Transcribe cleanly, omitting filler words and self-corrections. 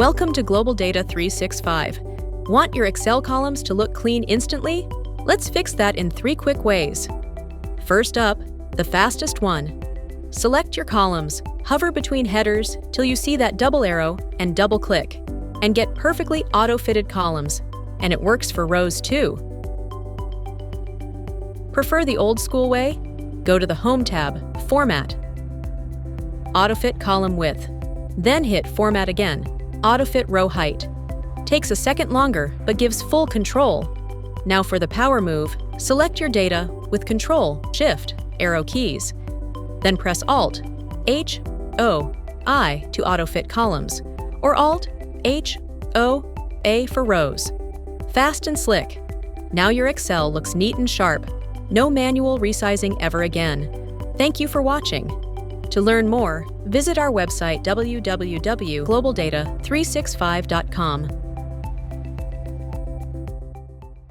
Welcome to Global Data 365. Want your Excel columns to look clean instantly? Let's fix that in 3 quick ways. First up, the fastest one. Select your columns, hover between headers till you see that double arrow and double-click, and get perfectly auto-fitted columns, and it works for rows too. Prefer the old-school way? Go to the Home tab, Format, Autofit column width, then hit Format again, Autofit row height. Takes a second longer, but gives full control. Now for the power move, select your data with Control, Shift, arrow keys. Then press Alt, H, O, I to autofit columns, or Alt, H, O, A for rows. Fast and slick. Now your Excel looks neat and sharp. No manual resizing ever again. Thank you for watching. To learn more, visit our website www.globaldata365.com.